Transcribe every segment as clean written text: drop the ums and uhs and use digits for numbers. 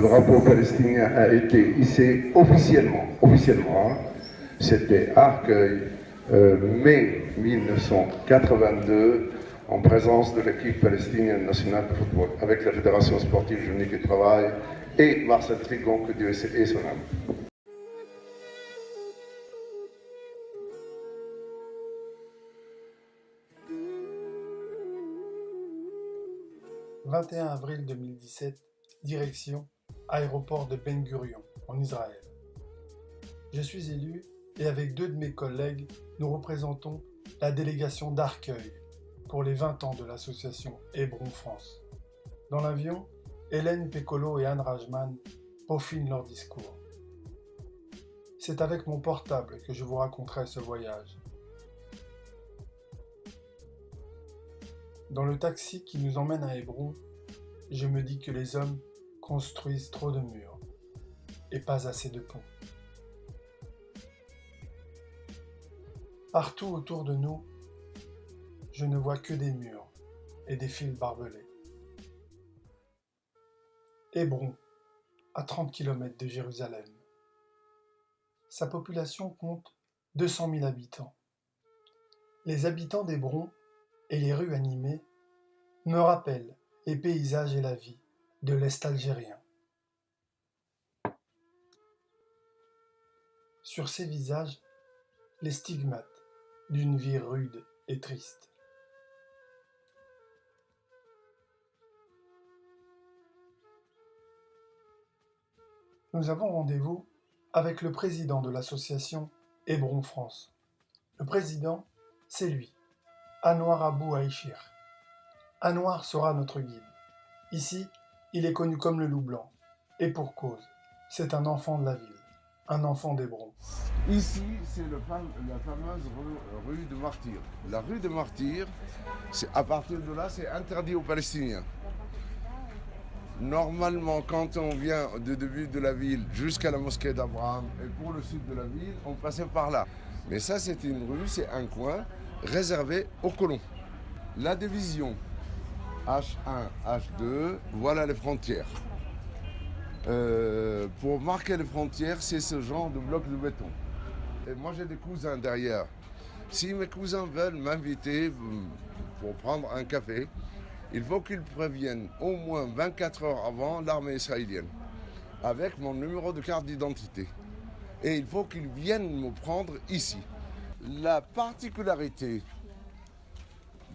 drapeau palestinien a été hissé officiellement, c'était à Arcueil, mai 1982, en présence de l'équipe palestinienne nationale de football, avec la Fédération sportive Journée du Travail et Marcel Trigon, que Dieu ait son âme. 21 avril 2017, direction aéroport de Ben Gurion, en Israël. Je suis élu et avec deux de mes collègues, nous représentons la délégation d'Arcueil pour les 20 ans de l'association Hébron France. Dans l'avion, Hélène Pécolo et Anne Rajman peaufinent leur discours. C'est avec mon portable que je vous raconterai ce voyage. Dans le taxi qui nous emmène à Hébron, je me dis que les hommes construisent trop de murs et pas assez de ponts. Partout autour de nous, je ne vois que des murs et des fils barbelés. Hébron, à 30 km de Jérusalem. Sa population compte 200 000 habitants. Les habitants d'Hébron et les rues animées me rappellent les paysages et la vie de l'Est algérien. Sur ces visages, les stigmates d'une vie rude et triste. Nous avons rendez-vous avec le président de l'association Hébron France. Le président, c'est lui, Anouar Abou Aïchir. Anouar sera notre guide. Ici, il est connu comme le loup blanc. Et pour cause, c'est un enfant de la ville, un enfant d'Hébron. Ici, c'est la fameuse rue de Martyrs. La rue de Martyrs, à partir de là, c'est interdit aux Palestiniens. Normalement, quand on vient du début de la ville jusqu'à la mosquée d'Abraham et pour le sud de la ville, on passait par là. Mais ça, c'est une rue, c'est un coin réservé aux colons. La division H1, H2, voilà les frontières. Pour marquer les frontières, c'est ce genre de bloc de béton. Et moi, j'ai des cousins derrière. Si mes cousins veulent m'inviter pour prendre un café, il faut qu'ils préviennent au moins 24 heures avant l'armée israélienne, avec mon numéro de carte d'identité. Et il faut qu'ils viennent me prendre ici. La particularité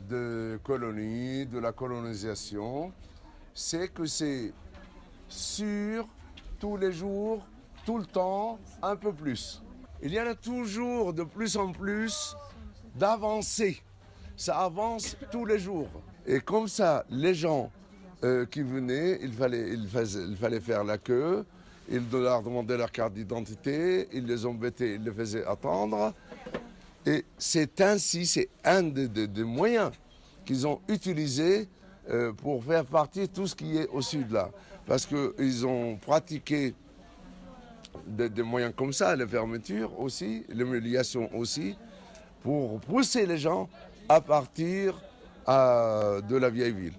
de colonie, de la colonisation, c'est que c'est sûr, tous les jours, tout le temps, un peu plus. Il y en a toujours de plus en plus d'avancées. Ça avance tous les jours. Et comme ça, les gens qui venaient, il fallait faire la queue, ils leur demandaient leur carte d'identité, ils les embêtaient, ils les faisaient attendre. Et c'est ainsi, c'est un des moyens qu'ils ont utilisé pour faire partie de tout ce qui est au sud là. Parce qu'ils ont pratiqué des moyens comme ça, les fermetures aussi, l'humiliation aussi, pour pousser les gens à partir de la vieille ville.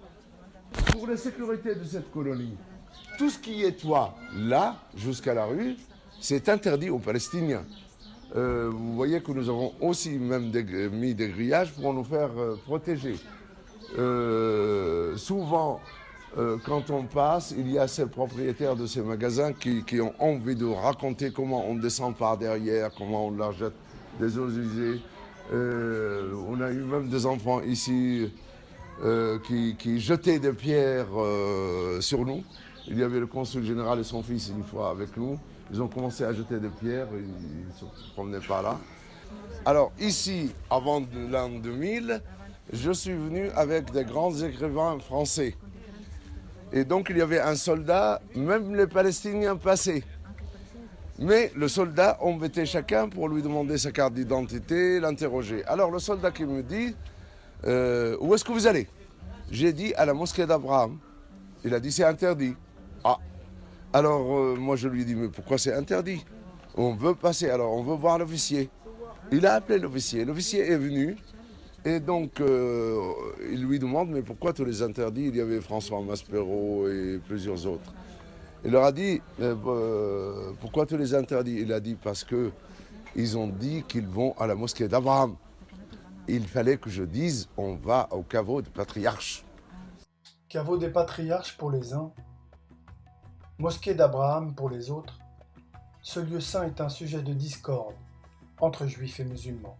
Pour la sécurité de cette colonie, tout ce qui est toit, là, jusqu'à la rue, c'est interdit aux Palestiniens. Vous voyez que nous avons aussi même mis des grillages pour nous faire protéger. Souvent, quand on passe, il y a ces propriétaires de ces magasins qui ont envie de raconter comment on descend par derrière, comment on leur jette des eaux usées. On a eu même des enfants ici qui jetaient des pierres sur nous. Il y avait le consul général et son fils une fois avec nous. Ils ont commencé à jeter des pierres, ils ne se promenaient pas là. Alors ici, avant l'an 2000, je suis venu avec des grands écrivains français. Et donc il y avait un soldat, même les Palestiniens passaient. Mais le soldat embêtait chacun pour lui demander sa carte d'identité, l'interroger. Alors le soldat qui me dit, où est-ce que vous allez? J'ai dit à la mosquée d'Abraham. Il a dit c'est interdit. Ah. Alors moi je lui ai dit mais pourquoi c'est interdit? On veut passer, alors on veut voir l'officier. Il a appelé l'officier. L'officier est venu. Et donc, il lui demande, mais pourquoi tous les interdits? Il y avait François Maspero et plusieurs autres. Il leur a dit, pourquoi tu les interdis? Il a dit, parce que ils ont dit qu'ils vont à la mosquée d'Abraham. Il fallait que je dise, on va au caveau du patriarche. Caveau des patriarches pour les uns, mosquée d'Abraham pour les autres, ce lieu saint est un sujet de discorde entre juifs et musulmans.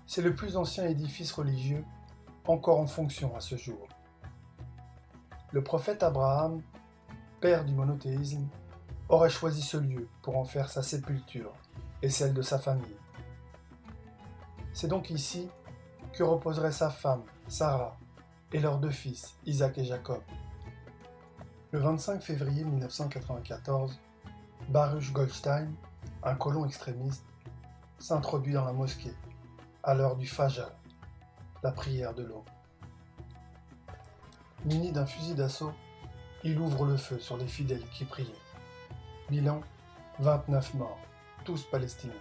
C'est le plus ancien édifice religieux encore en fonction à ce jour. Le prophète Abraham, père du monothéisme, aurait choisi ce lieu pour en faire sa sépulture et celle de sa famille. C'est donc ici que reposeraient sa femme, Sarah, et leurs deux fils, Isaac et Jacob. Le 25 février 1994, Baruch Goldstein, un colon extrémiste, s'introduit dans la mosquée à l'heure du Fajr, la prière de l'aube. Muni d'un fusil d'assaut, il ouvre le feu sur les fidèles qui priaient. Bilan, 29 morts, tous palestiniens.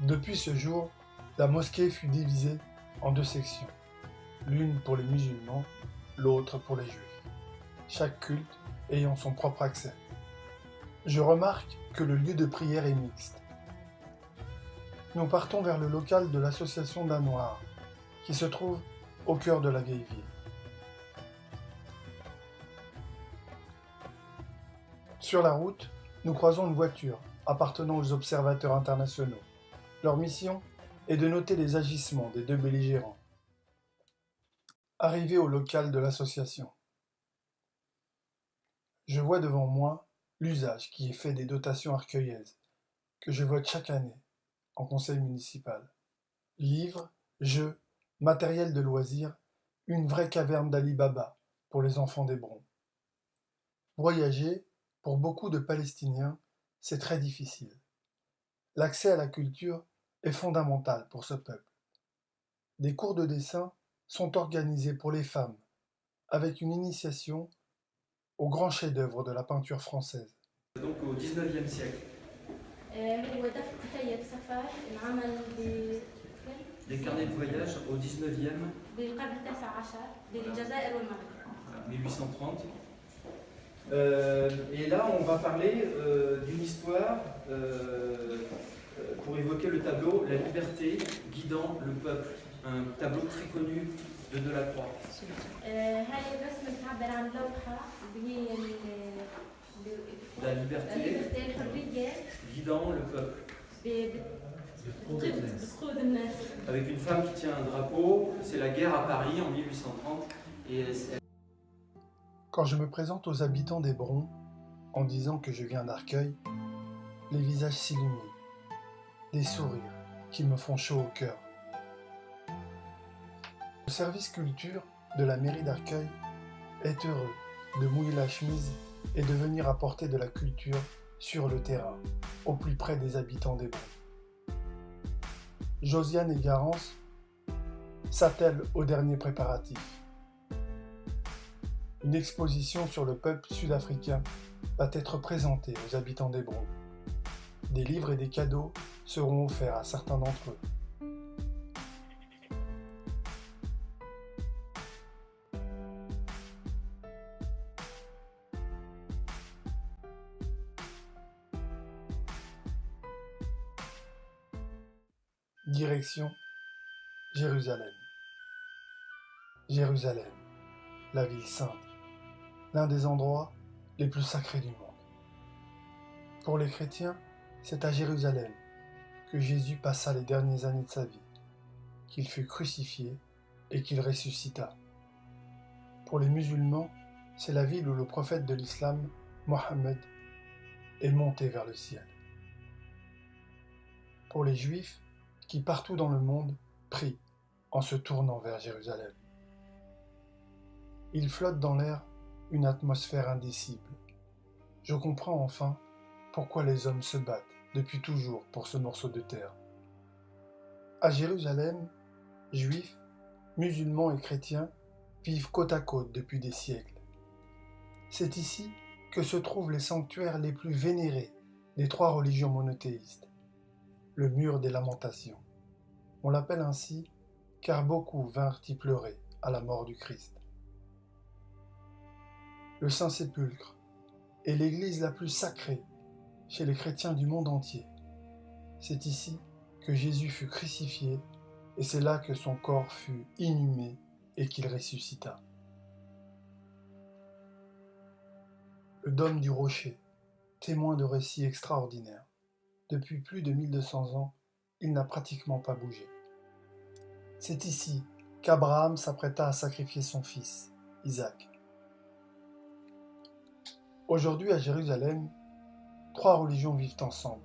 Depuis ce jour, la mosquée fut divisée en deux sections, l'une pour les musulmans, l'autre pour les juifs, chaque culte ayant son propre accès. Je remarque que le lieu de prière est mixte. Nous partons vers le local de l'association Danoir, qui se trouve au cœur de la vieille ville. Sur la route, nous croisons une voiture appartenant aux observateurs internationaux. Leur mission est de noter les agissements des deux belligérants. Arrivé au local de l'association, je vois devant moi l'usage qui est fait des dotations arcueillaises que je vote chaque année en conseil municipal. Livres, jeux, matériel de loisirs, une vraie caverne d'Ali Baba pour les enfants d'Hébron. Voyager, pour beaucoup de Palestiniens, c'est très difficile. L'accès à la culture est fondamental pour ce peuple. Des cours de dessin sont organisés pour les femmes, avec une initiation au grand chef-d'œuvre de la peinture française. Donc au 19e siècle. Des carnets de voyage au 19e, 1830. Et là, on va parler d'une histoire pour évoquer le tableau La liberté guidant le peuple, un tableau très connu de Delacroix. La liberté guidant le peuple. Avec une femme qui tient un drapeau, c'est la guerre à Paris en 1830. Quand je me présente aux habitants d'Hébron en disant que je viens d'Arcueil, les visages s'illuminent, des sourires qui me font chaud au cœur. Le service culture de la mairie d'Arcueil est heureux de mouiller la chemise et de venir apporter de la culture sur le terrain, au plus près des habitants d'Hébron. Josiane et Garance s'attellent aux derniers préparatifs. Une exposition sur le peuple sud-africain va être présentée aux habitants d'Hébron. Des livres et des cadeaux seront offerts à certains d'entre eux. Direction Jérusalem. Jérusalem, la ville sainte, l'un des endroits les plus sacrés du monde. Pour les chrétiens, c'est à Jérusalem que Jésus passa les dernières années de sa vie, qu'il fut crucifié et qu'il ressuscita. Pour les musulmans, c'est la ville où le prophète de l'islam, Mohammed, est monté vers le ciel. Pour les juifs, qui partout dans le monde prient en se tournant vers Jérusalem. Il flotte dans l'air une atmosphère indicible. Je comprends enfin pourquoi les hommes se battent depuis toujours pour ce morceau de terre. À Jérusalem, juifs, musulmans et chrétiens vivent côte à côte depuis des siècles. C'est ici que se trouvent les sanctuaires les plus vénérés des trois religions monothéistes. Le mur des lamentations. On l'appelle ainsi car beaucoup vinrent y pleurer à la mort du Christ. le Saint-Sépulcre est l'église la plus sacrée chez les chrétiens du monde entier. C'est ici que Jésus fut crucifié et c'est là que son corps fut inhumé et qu'il ressuscita. Le dôme du rocher, témoin de récits extraordinaires. Depuis plus de 1200 ans, il n'a pratiquement pas bougé. C'est ici qu'Abraham s'apprêta à sacrifier son fils, Isaac. Aujourd'hui à Jérusalem, 3 religions vivent ensemble.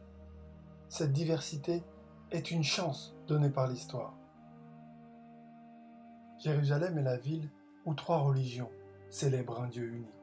Cette diversité est une chance donnée par l'histoire. Jérusalem est la ville où 3 religions célèbrent un Dieu unique.